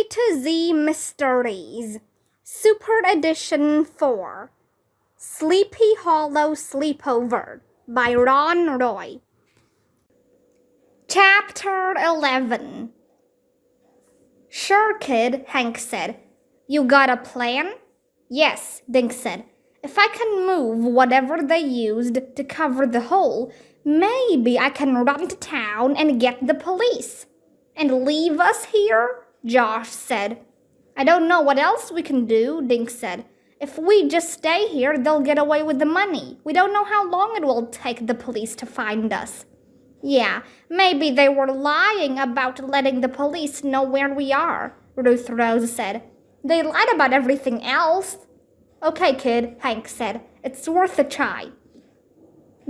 to Z Mysteries, Super Edition 4, Sleepy Hollow Sleepover by Ron Roy. Chapter 11. Sure, kid, Hank said. You got a plan? Yes, Dink said. If I can move whatever they used to cover the hole, maybe I can run to town and get the police. And leave us here? Josh said. I don't know what else we can do, Dink said. If we just stay here, they'll get away with the money. We don't know how long it will take the police to find us. Yeah, maybe they were lying about letting the police know where we are, Ruth Rose said. They lied about everything else. Okay, kid, Hank said. It's worth a try.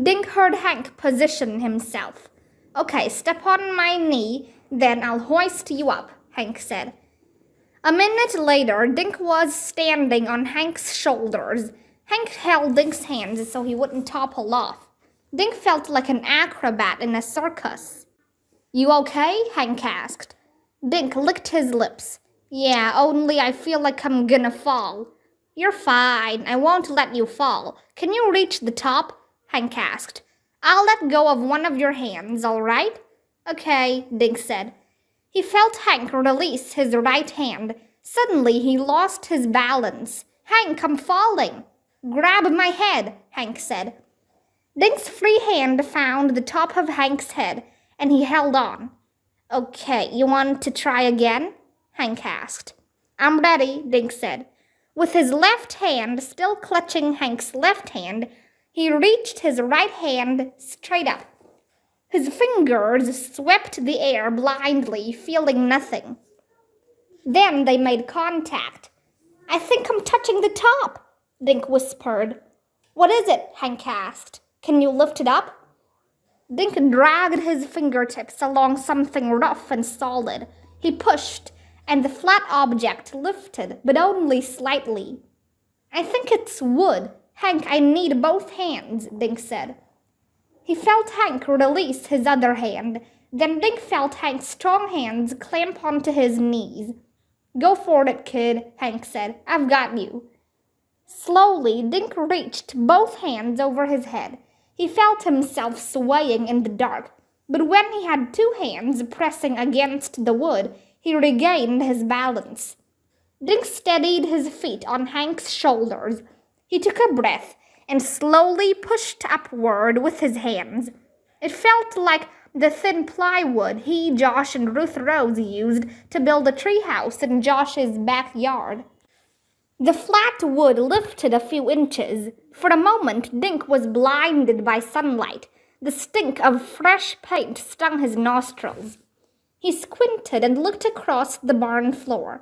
Dink heard Hank position himself. Okay, step on my knee, then I'll hoist you up, Hank said. A minute later, Dink was standing on Hank's shoulders. Hank held Dink's hands so he wouldn't topple off. Dink felt like an acrobat in a circus. You okay? Hank asked. Dink licked his lips. Yeah, only I feel like I'm gonna fall. You're fine. I won't let you fall. Can you reach the top? Hank asked. I'll let go of one of your hands, all right? Okay, Dink said. He felt Hank release his right hand. Suddenly, he lost his balance. Hank, I'm falling. Grab my head, Hank said. Dink's free hand found the top of Hank's head, and he held on. Okay, you want to try again? Hank asked. I'm ready, Dink said. With his left hand still clutching Hank's left hand, he reached his right hand straight up. His fingers swept the air blindly, feeling nothing. Then they made contact. I think I'm touching the top, Dink whispered. What is it? Hank asked. Can you lift it up? Dink dragged his fingertips along something rough and solid. He pushed, and the flat object lifted, but only slightly. I think it's wood. Hank, I need both hands, Dink said. He felt Hank release his other hand. Then Dink felt Hank's strong hands clamp onto his knees. Go for it, kid, Hank said. I've got you. Slowly, Dink reached both hands over his head. He felt himself swaying in the dark, but when he had two hands pressing against the wood, he regained his balance. Dink steadied his feet on Hank's shoulders. He took a breath and slowly pushed upward with his hands. It felt like the thin plywood he, Josh, and Ruth Rose used to build a treehouse in Josh's backyard. The flat wood lifted a few inches. For a moment, Dink was blinded by sunlight. The stink of fresh paint stung his nostrils. He squinted and looked across the barn floor.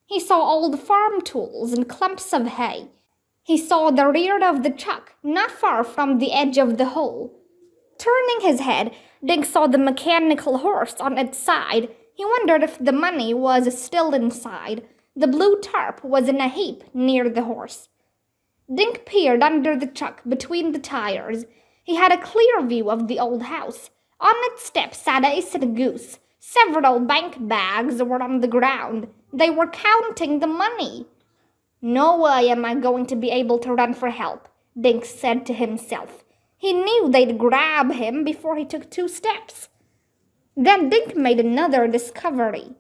He saw old farm tools and clumps of hay. He saw the rear of the truck, not far from the edge of the hole. Turning his head, Dink saw the mechanical horse on its side. He wondered if the money was still inside. The blue tarp was in a heap near the horse. Dink peered under the truck between the tires. He had a clear view of the old house. On its steps sat Ace and Goose. Several bank bags were on the ground. They were counting the money. No way am I going to be able to run for help, Dink said to himself. He knew they'd grab him before he took 2 steps. Then Dink made another discovery.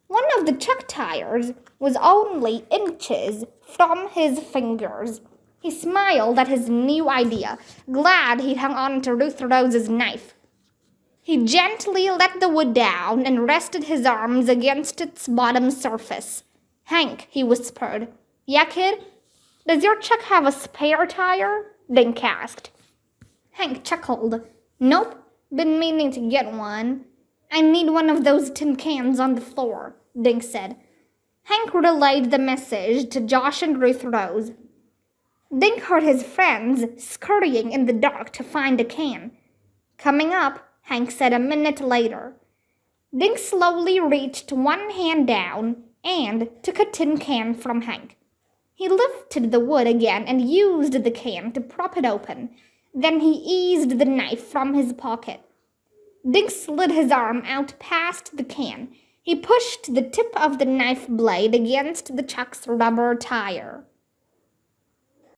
One of the truck tires was only inches from his fingers. He smiled at his new idea, glad he'd hung on to Ruth Rose's knife. He gently let the wood down and rested his arms against its bottom surface. Hank, he whispered. Yeah, kid? Does your truck have a spare tire? Dink asked. Hank chuckled. Nope, been meaning to get one. I need one of those tin cans on the floor, Dink said. Hank relayed the message to Josh and Ruth Rose. Dink heard his friends scurrying in the dark to find a can. Coming up, Hank said a minute later. Dink slowly reached one hand down and took a tin can from Hank. He lifted the wood again and used the can to prop it open. Then he eased the knife from his pocket. Dink slid his arm out past the can. He pushed the tip of the knife blade against the truck's rubber tire.